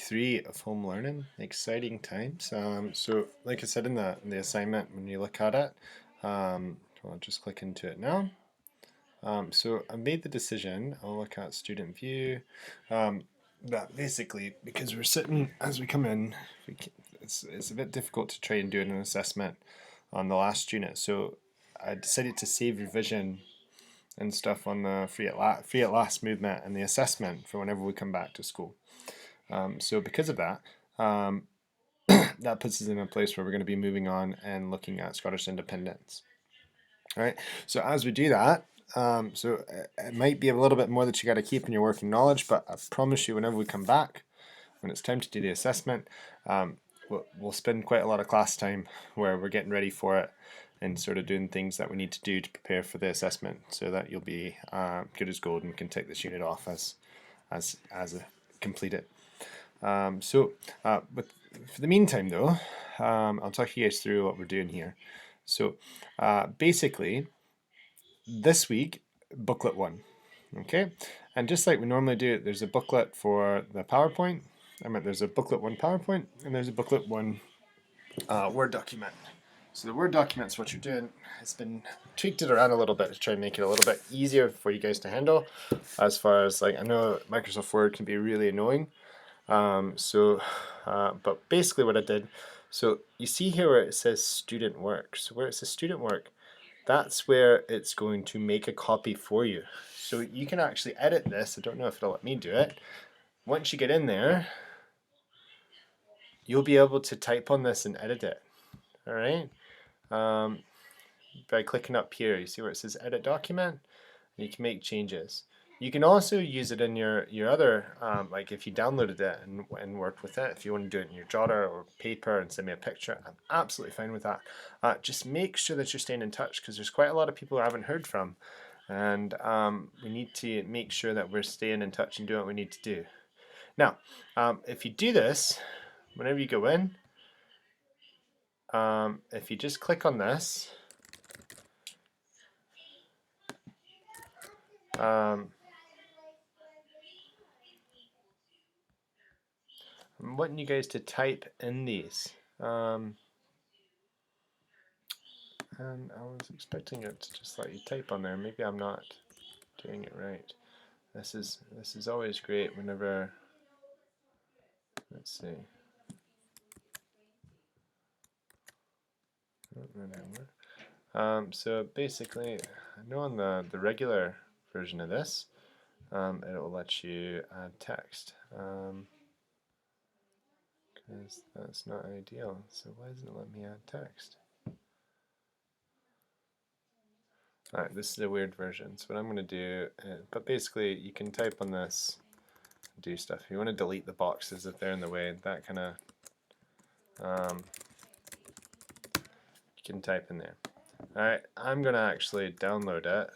3 of home learning. Exciting times. So like I said in the assignment, when you look at it, I'll just click into it now. So I made the decision, I'll look at student view, that basically, because we're sitting, as we come in, it's a bit difficult to try and do an assessment on the last unit. So I decided to save revision and stuff on the free at last movement and the assessment for whenever we come back to school. So because of that, that puts us in a place where we're going to be moving on and looking at Scottish independence. All right. So as we do that, so it might be a little bit more that you got to keep in your working knowledge, but I promise you, whenever we come back, when it's time to do the assessment, we'll spend quite a lot of class time where we're getting ready for it and sort of doing things that we need to do to prepare for the assessment, so that you'll be good as gold and can take this unit off as completed. But for the meantime, though, I'll talk you guys through what we're doing here. So basically, this week, booklet 1, okay? And just like we normally do, there's a booklet for the PowerPoint. There's a booklet 1 PowerPoint, and there's a booklet 1 Word document. So the Word document's what you're doing. It's been tweaked it around a little bit to try and make it a little bit easier for you guys to handle. As far as, like, I know Microsoft Word can be really annoying. But basically what I did, so you see here where it says student work. So where it says student work, that's where it's going to make a copy for you. So you can actually edit this. I don't know if it'll let me do it. Once you get in there, you'll be able to type on this and edit it. All right. By clicking up here, you see where it says edit document, and you can make changes. You can also use it in your other, like if you downloaded it and worked with it, if you want to do it in your jotter or paper and send me a picture, I'm absolutely fine with that. Just make sure that you're staying in touch, because there's quite a lot of people I haven't heard from, and we need to make sure that we're staying in touch and doing what we need to do. Now, if you do this, whenever you go in, if you just click on this, I'm wanting you guys to type in these. And I was expecting it to just let you type on there. Maybe I'm not doing it right. This is always great whenever, let's see. So basically, I know on the regular version of this, it will let you add text. Because that's not ideal. So why doesn't it let me add text? Alright, this is a weird version. So what I'm going to do, but basically you can type on this, do stuff. If you want to delete the boxes if they're in the way, that kind of, you can type in there. Alright, I'm going to actually download it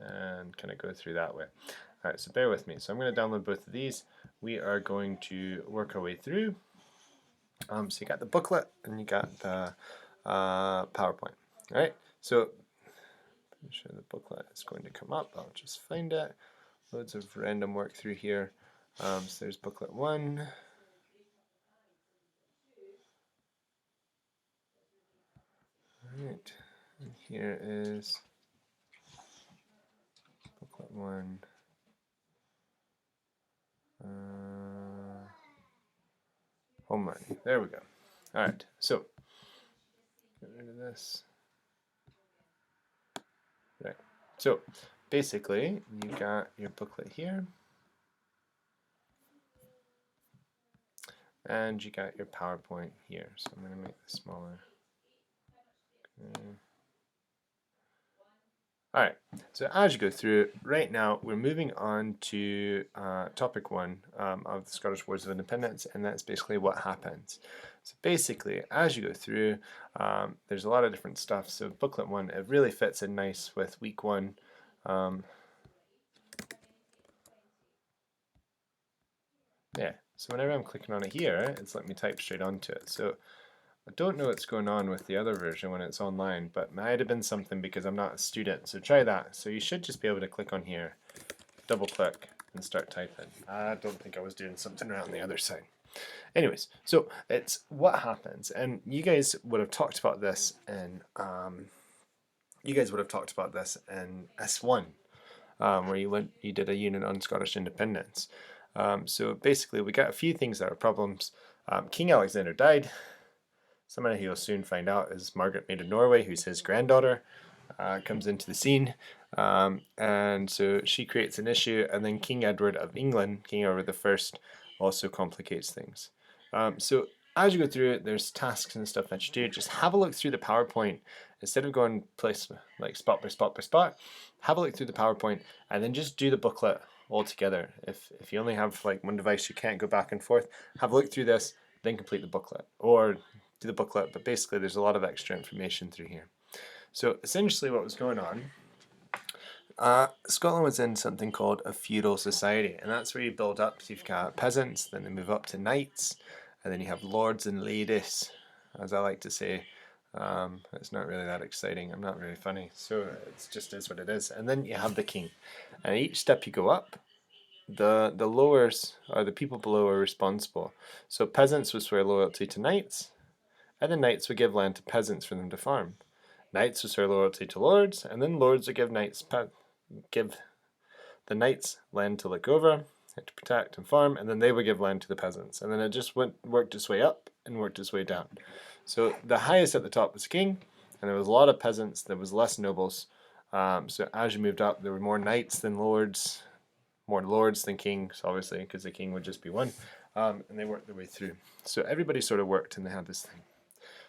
and kind of go through that way. Alright, so bear with me. So I'm going to download both of these. We are going to work our way through. So you got the booklet and you got the PowerPoint. Alright, so I'm sure the booklet is going to come up. I'll just find it. Loads of random work through here. So there's booklet 1. Alright, and here is booklet 1. Home learning. There we go. Alright, so get rid of this. Right. So basically, you got your booklet here, and you got your PowerPoint here. So I'm going to make this smaller. Okay. Alright, so as you go through, right now we're moving on to topic 1 of the Scottish Wars of Independence, and that's basically what happens. So basically, as you go through, there's a lot of different stuff. So booklet 1, it really fits in nice with week 1. Yeah, so whenever I'm clicking on it here, it's letting me type straight onto it. So I don't know what's going on with the other version when it's online, but it might have been something because I'm not a student. So try that. So you should just be able to click on here, double click, and start typing. I don't think I was doing something around the other side. Anyways, so it's what happens, and you guys would have talked about this in S1, where you did a unit on Scottish independence. So basically, we got a few things that are problems. King Alexander died. Someone he'll soon find out is Margaret Maid of Norway, who's his granddaughter, comes into the scene. And so she creates an issue, and then King Edward of England, King Edward I, also complicates things. So as you go through it, there's tasks and stuff that you do. Just have a look through the PowerPoint instead of going place like spot by spot by spot. Have a look through the PowerPoint and then just do the booklet all together. If you only have like one device, you can't go back and forth. Have a look through this, then complete the booklet, or do the booklet. But basically, there's a lot of extra information through here. So essentially, what was going on. Scotland was in something called a feudal society, and that's where you build up. So you've got peasants, then they move up to knights, and then you have lords and ladies, as I like to say. It's not really that exciting. I'm not very funny, so it just is what it is. And then you have the king, and each step you go up, the lowers or the people below are responsible. So peasants would swear loyalty to knights, and the knights would give land to peasants for them to farm. Knights would swear loyalty to lords, and then lords would give the knights land to look over, to protect and farm, and then they would give land to the peasants. And then it just worked its way up and worked its way down. So the highest at the top was the king, and there was a lot of peasants, there was less nobles. So as you moved up, there were more knights than lords, more lords than kings, obviously, because the king would just be one. And they worked their way through. So everybody sort of worked, and they had this thing.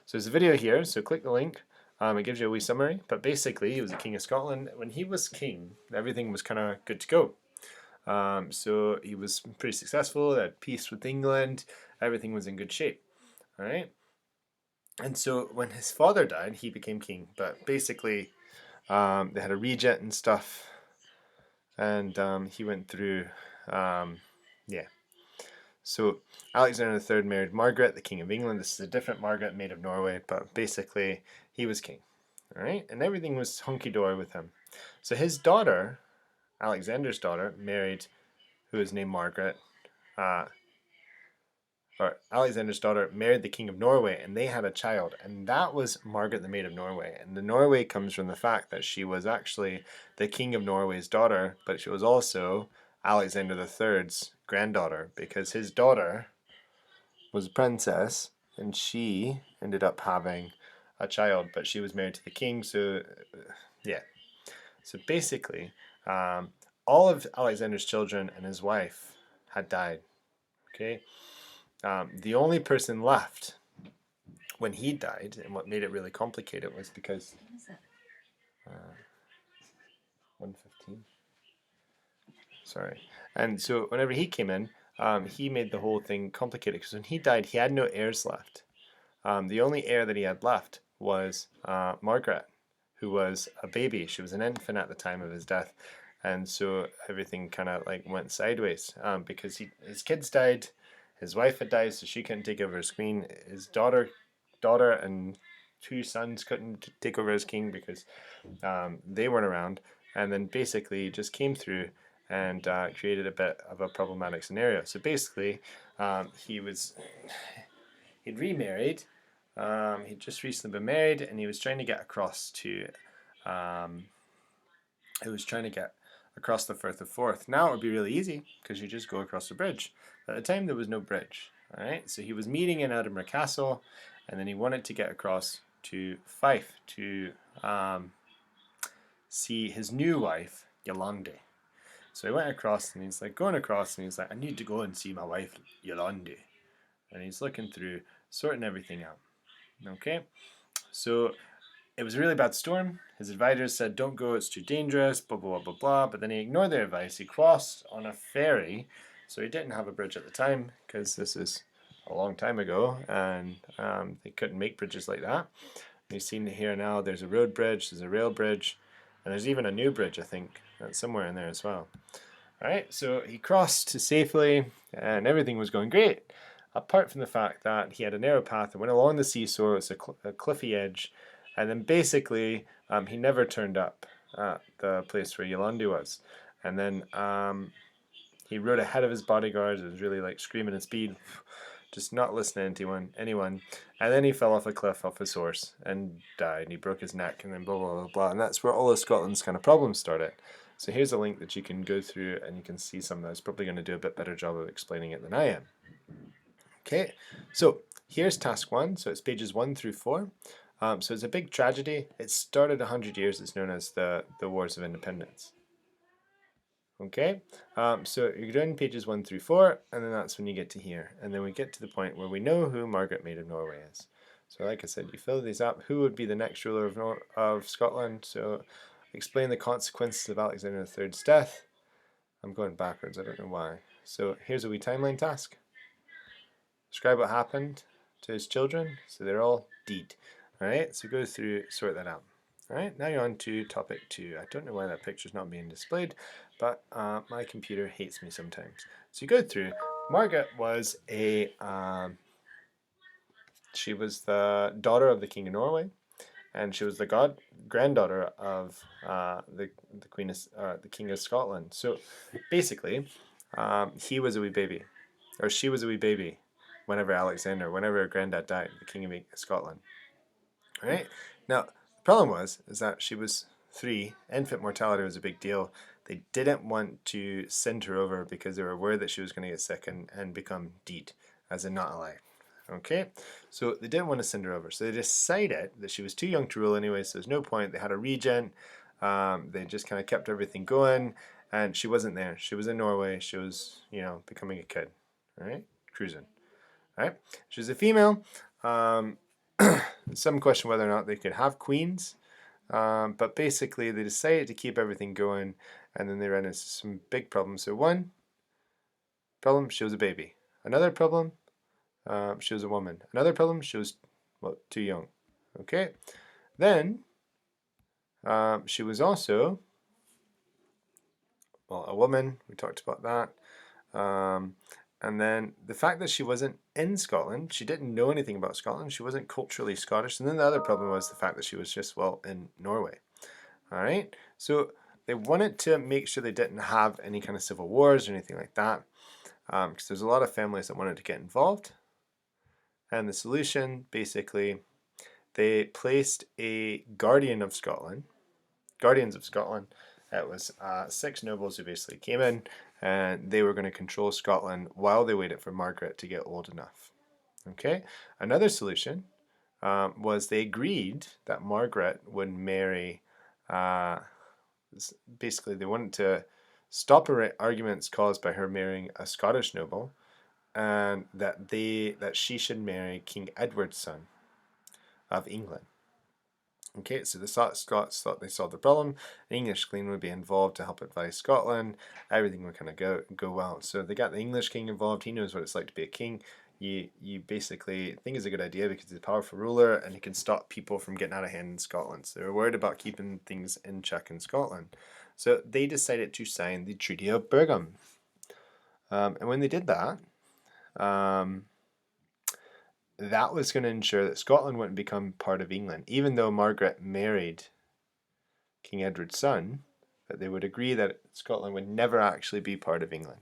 So there's a video here, so click the link. It gives you a wee summary, but basically he was the king of Scotland. When he was king, everything was kind of good to go. So he was pretty successful, had peace with England, everything was in good shape. All right. And so when his father died, he became king. But basically, they had a regent and stuff, and he went through, yeah. So Alexander III married Margaret, the King of England. This is a different Margaret, Maid of Norway, but basically he was king. All right, and everything was hunky-dory with him. So his daughter, Alexander's daughter, who was named Margaret, or Alexander's daughter married the King of Norway, and they had a child, and that was Margaret the Maid of Norway. And the Norway comes from the fact that she was actually the King of Norway's daughter, but she was also Alexander III's granddaughter, because his daughter was a princess, and she ended up having a child, but she was married to the king, so yeah. So basically, all of Alexander's children and his wife had died, okay? The only person left when he died, and what made it really complicated was because 115. Sorry. And so whenever he came in, he made the whole thing complicated because when he died, he had no heirs left. The only heir that he had left was Margaret, who was a baby. She was an infant at the time of his death, and so everything kind of like went sideways because his kids died, his wife had died, so she couldn't take over as queen. His daughter and two sons couldn't take over as king because they weren't around, and then basically just came through and created a bit of a problematic scenario. So basically, he'd remarried. He'd just recently been married, and he was trying to get across to. He was trying to get across the Firth of Forth. Now it would be really easy because you just go across the bridge. At the time, there was no bridge. All right, so he was meeting in Edinburgh Castle, and then he wanted to get across to Fife to see his new wife, Yolande. So he went across, and he's like going across, and he's like, I need to go and see my wife, Yolande. And he's looking through, sorting everything out. Okay, so it was a really bad storm. His advisors said, don't go, it's too dangerous, blah, blah, blah, blah, blah. But then he ignored their advice. He crossed on a ferry. So he didn't have a bridge at the time because this is a long time ago and they couldn't make bridges like that. You've seen it here now. There's a road bridge, there's a rail bridge, and there's even a new bridge, I think, that's somewhere in there as well. All right, so he crossed safely and everything was going great, apart from the fact that he had a narrow path that went along the seashore. It's a cliffy edge. And then basically, he never turned up at the place where Yolande was. And then he rode ahead of his bodyguards. It was really like screaming at speed. just not listening to anyone. And then he fell off a cliff off his horse and died. He broke his neck and then blah, blah, blah, blah. And that's where all of Scotland's kind of problems started. So here's a link that you can go through and you can see some of that. It's probably going to do a bit better job of explaining it than I am. Okay, so here's task 1. So it's pages 1 through 4. So it's a big tragedy. It started 100 years. It's known as the Wars of Independence. Okay, so you're doing pages 1 through 4, and then that's when you get to here. And then we get to the point where we know who Margaret Maid of Norway is. So like I said, you fill these up. Who would be the next ruler of Scotland? So explain the consequences of Alexander III's death. I'm going backwards, I don't know why. So here's a wee timeline task. Describe what happened to his children. So they're all dead. Alright, so go through, sort that out. Alright, now you're on to topic 2. I don't know why that picture's not being displayed, but my computer hates me sometimes. So you go through. Margaret was she was the daughter of the King of Norway, and she was the granddaughter of the King of Scotland. So basically, he was a wee baby, or she was a wee baby, whenever her granddad died, the King of Scotland. All right. Now the problem is that she was 3. Infant mortality was a big deal. They didn't want to send her over because they were worried that she was going to get sick and become dead, as in not alive. Okay, so they didn't want to send her over. So they decided that she was too young to rule anyway, so there's no point. They had a regent. They just kind of kept everything going, and she wasn't there. She was in Norway. She was, becoming a kid. All right, cruising. All right, she was a female. Some question whether or not they could have queens. But basically they decided to keep everything going, and then they ran into some big problems. So one problem, she was a baby. Another problem, she was a woman. Another problem, she was, too young. Okay. Then she was also, a woman. We talked about that. And then the fact that she wasn't in Scotland, she didn't know anything about Scotland, she wasn't culturally Scottish. And then the other problem was the fact that she was just, in Norway. All right, so they wanted to make sure they didn't have any kind of civil wars or anything like that, because there's a lot of families that wanted to get involved. And the solution, basically, they placed a guardians of Scotland. It was 6 nobles who basically came in, and they were going to control Scotland while they waited for Margaret to get old enough. Okay. Another solution was they agreed that Margaret would marry. Basically, they wanted to stop arguments caused by her marrying a Scottish noble, and that she should marry King Edward's son of England. Okay, so the Scots thought they solved the problem. An English queen would be involved to help advise Scotland. Everything would kind of go well. So they got the English king involved. He knows what it's like to be a king. You basically think it's a good idea because he's a powerful ruler and he can stop people from getting out of hand in Scotland. So they were worried about keeping things in check in Scotland. So they decided to sign the Treaty of Bergen. And when they did that, that was going to ensure that Scotland wouldn't become part of England. Even though Margaret married King Edward's son, that they would agree that Scotland would never actually be part of England.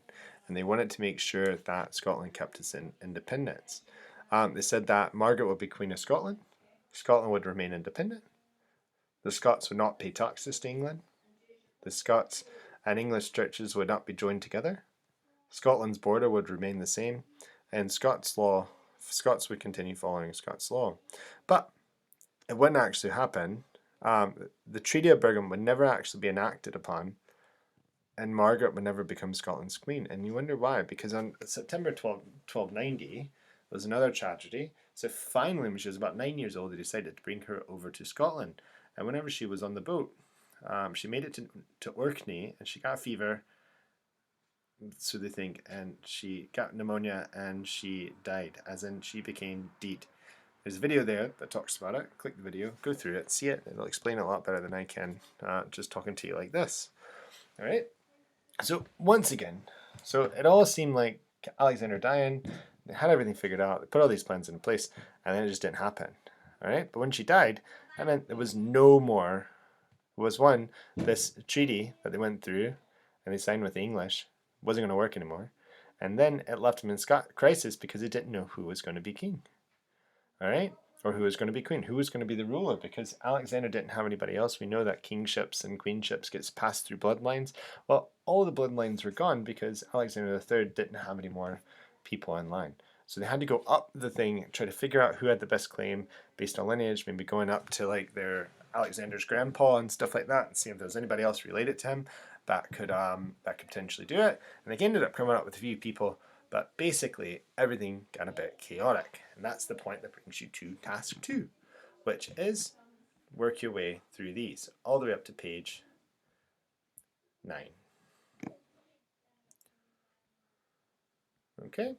And they wanted to make sure that Scotland kept its independence. They said that Margaret would be Queen of Scotland. Scotland would remain independent. The Scots would not pay taxes to England. The Scots and English churches would not be joined together. Scotland's border would remain the same. And Scots would continue following Scots law. But it wouldn't actually happen. The Treaty of Bergen would never actually be enacted upon, and Margaret would never become Scotland's queen. And you wonder why, because on September 1290, there was another tragedy. So finally, when she was about 9 years old, they decided to bring her over to Scotland. And whenever she was on the boat, she made it to Orkney, and she got a fever, so they think, and she got pneumonia, and she died, as in she became dead. There's a video there that talks about it. Click the video, go through it, see it. It'll explain it a lot better than I can, just talking to you like this. All right. So once again, it all seemed like Alexander dying. They had everything figured out. They put all these plans in place, and then it just didn't happen. All right. But when she died, that meant there was no more. It was this treaty that they went through and they signed with the English wasn't going to work anymore. And then it left him in crisis because he didn't know who was going to be king. All right? Or who was going to be queen, who was going to be the ruler, because Alexander didn't have anybody else. We know that kingships and queenships gets passed through bloodlines. Well, all the bloodlines were gone because Alexander III didn't have any more people in line. So they had to go up the thing, try to figure out who had the best claim based on lineage, maybe going up to like their Alexander's grandpa and stuff like that, and see if there was anybody else related to him that could potentially do it. And they ended up coming up with a few people, but basically everything got a bit chaotic. And that's the point that brings you to task 2, which is work your way through these all the way up to page 9. Okay,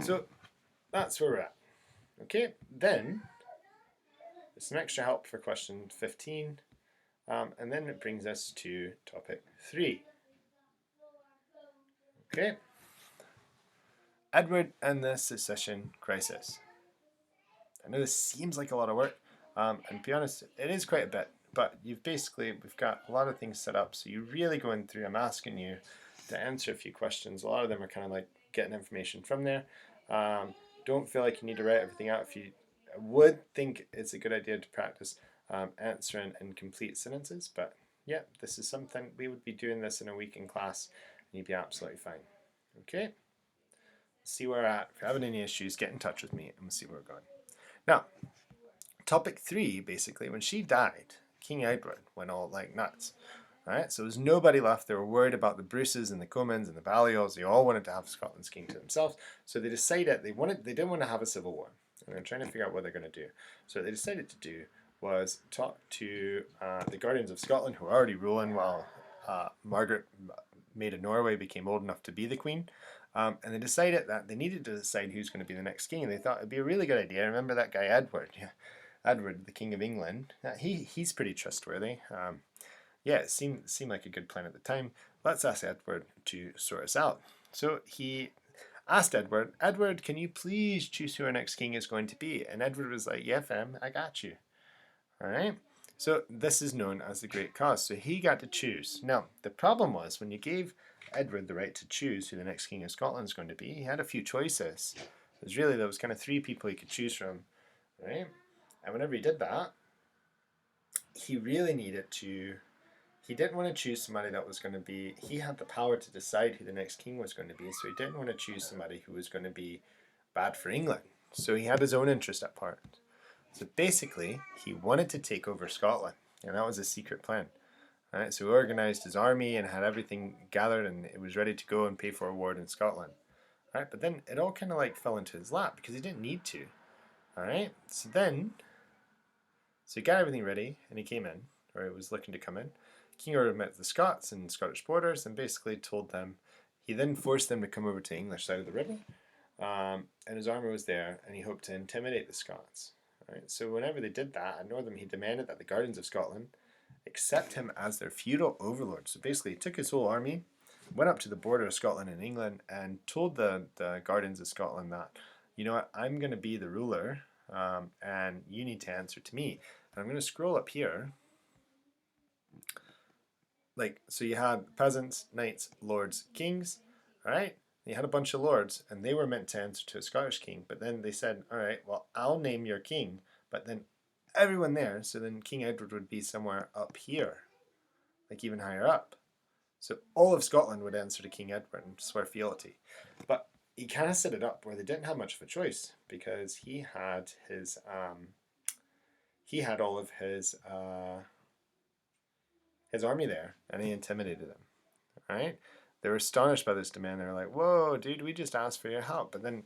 so that's where we're at. Okay, then some extra help for question 15, and then it brings us to topic 3. Okay, Edward and the succession crisis. I know this seems like a lot of work, and to be honest, it is quite a bit, but we've got a lot of things set up, so you're really going through. I'm asking you to answer a few questions. A lot of them are kind of like getting information from there. Don't feel like you need to write everything out. If you would think it's a good idea to practice answering in complete sentences, but yeah, this is something we would be doing this in a week in class, and you'd be absolutely fine. Okay, see where we're at. If you're having any issues, get in touch with me, and we'll see where we're going. Now, topic 3, basically, when she died, King Edward went all like nuts. All right, so there was nobody left. They were worried about the Bruces and the Comyns and the Balliols. They all wanted to have Scotland's king to themselves. So they decided they didn't want to have a civil war. And they're trying to figure out what they're going to do. So what they decided to do was talk to the Guardians of Scotland, who were already ruling while Margaret, Maid of Norway, became old enough to be the queen. And they decided that they needed to decide who's going to be the next king. And they thought it'd be a really good idea. Remember that guy Edward? Yeah, Edward, the King of England. He's pretty trustworthy. Yeah, it seemed like a good plan at the time. Let's ask Edward to sort us out. So he asked Edward, Edward, can you please choose who our next king is going to be? And Edward was like, yeah, fam, I got you. All right. So this is known as the Great Cause. So he got to choose. Now, the problem was when you gave Edward the right to choose who the next king of Scotland is going to be, he had a few choices. There was kind of 3 people he could choose from, right? And whenever he did that, he really needed to. He didn't want to choose somebody that was going to be. He had the power to decide who the next king was going to be, so he didn't want to choose somebody who was going to be bad for England. So he had his own interest at part. So basically, he wanted to take over Scotland, and that was a secret plan. All right, so he organized his army and had everything gathered, and it was ready to go and pay for a war in Scotland. All right, but then it all kind of like fell into his lap because he didn't need to. All right, so he got everything ready, and he came in, or he was looking to come in. King Edward met the Scots and Scottish borders and basically told them, he then forced them to come over to the English side of the river, and his army was there, and he hoped to intimidate the Scots. Right? So whenever they did that, at Northern, he demanded that the Guardians of Scotland accept him as their feudal overlord. So basically, he took his whole army, went up to the border of Scotland and England, and told the Guardians of Scotland that, you know what, I'm going to be the ruler, and you need to answer to me. And I'm going to scroll up here. So you had peasants, knights, lords, kings, all right? You had a bunch of lords, and they were meant to answer to a Scottish king, but then they said, all right, well, I'll name your king, but then everyone there, so then King Edward would be somewhere up here, like even higher up. So all of Scotland would answer to King Edward and swear fealty. But he kind of set it up where they didn't have much of a choice because he had all of his army there, and he intimidated them. All right, they were astonished by this demand. They were like, "Whoa, dude, we just asked for your help." But then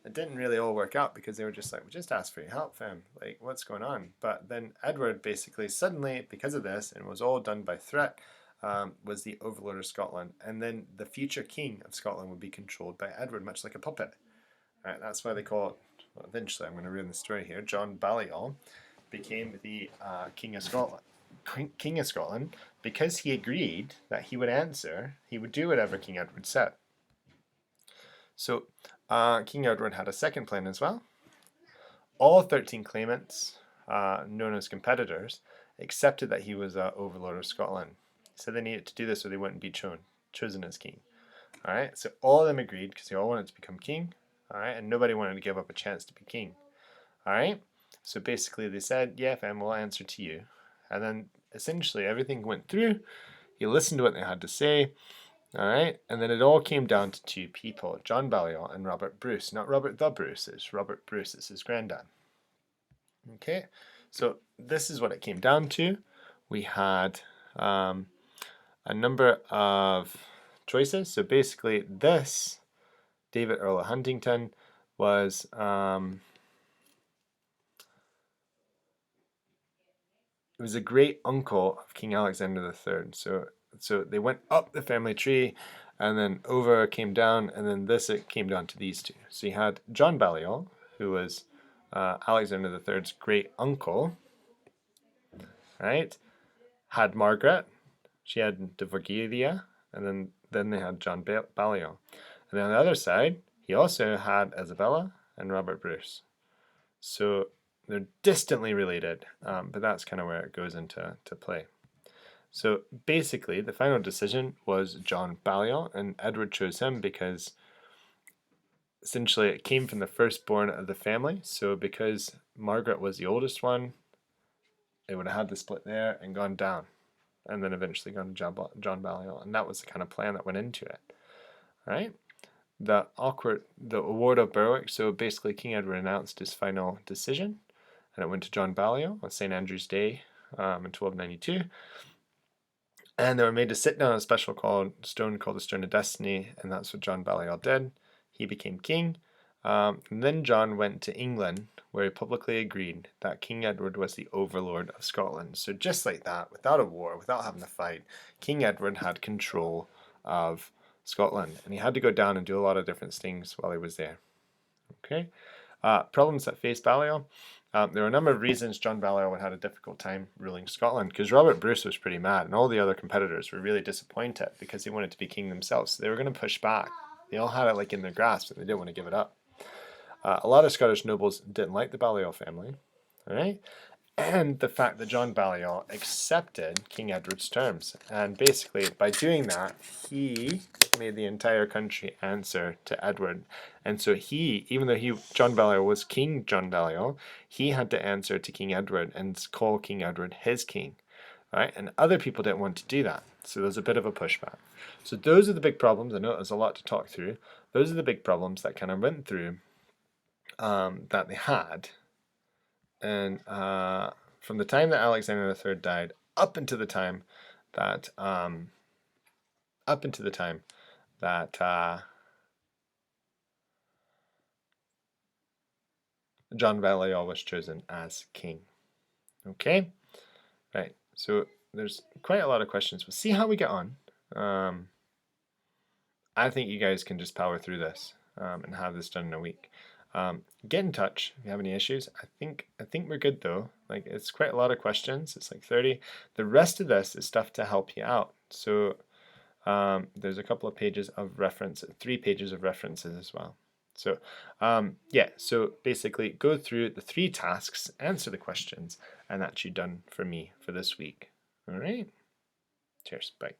it didn't really all work out because they were just like, "We just asked for your help, fam. Like, what's going on?" But then Edward basically suddenly, because of this, and it was all done by threat, was the overlord of Scotland, and then the future king of Scotland would be controlled by Edward, much like a puppet. All right, that's why they call it. Well, eventually, I'm going to ruin the story here. John Balliol became the king of Scotland. King of Scotland, because he agreed that he would do whatever King Edward said. So King Edward had a second plan as well. All 13 claimants, known as competitors, accepted that he was overlord of Scotland. He said they needed to do this or they wouldn't be chosen as king. All right, so all of them agreed because they all wanted to become king. All right, and nobody wanted to give up a chance to be king. All right, so basically they said, yeah, fam, we'll answer to you. And then essentially everything went through. He listened to what they had to say. All right, and then it all came down to two people, John Balliol and Robert Bruce. Not Robert the Bruce, it's Robert Bruce, it's his granddad. Okay, so this is what it came down to. We had a number of choices. So basically this, David Earl of Huntington, was it was a great uncle of King Alexander III. So they went up the family tree, and then over came down, and then this it came down to these two. So you had John Balliol, who was Alexander III's great uncle, right? Had Margaret, she had de Vorglia, and then they had John Balliol. And then on the other side, he also had Isabella and Robert Bruce. So they're distantly related, but that's kind of where it goes into play. So basically, the final decision was John Balliol, and Edward chose him because essentially it came from the firstborn of the family. So because Margaret was the oldest one, it would have had the split there and gone down, and then eventually gone to John Balliol, and that was the kind of plan that went into it. All right. The award of Berwick. So basically, King Edward announced his final decision, and it went to John Balliol on St. Andrew's Day in 1292. And they were made to sit down on a special stone called the Stone of Destiny, and that's what John Balliol did. He became king. And then John went to England, where he publicly agreed that King Edward was the overlord of Scotland. So just like that, without a war, without having to fight, King Edward had control of Scotland, and he had to go down and do a lot of different things while he was there. Okay, problems that faced Balliol. There were a number of reasons John Balliol had a difficult time ruling Scotland, because Robert Bruce was pretty mad, and all the other competitors were really disappointed because they wanted to be king themselves. So they were going to push back. They all had it like in their grasp, and they didn't want to give it up. A lot of Scottish nobles didn't like the Balliol family, all right? And the fact that John Balliol accepted King Edward's terms. And basically, by doing that, he made the entire country answer to Edward. And so even though John Balliol was King John Balliol, he had to answer to King Edward and call King Edward his king. Right? And other people didn't want to do that. So there's a bit of a pushback. So those are the big problems. I know there's a lot to talk through. Those are the big problems that kind of went through that they had. And from the time that Alexander III died up into the time that John Balliol was chosen as king. Okay, right. So there's quite a lot of questions. We'll see how we get on. I think you guys can just power through this and have this done in a week. Get in touch if you have any issues. I think we're good though. Like, it's quite a lot of questions. It's like 30. The rest of this is stuff to help you out. So there's a couple of pages of reference, 3 pages of references as well. So yeah, so basically go through the 3 tasks, answer the questions, and that's you done for me for this week. All right. Cheers. Bye.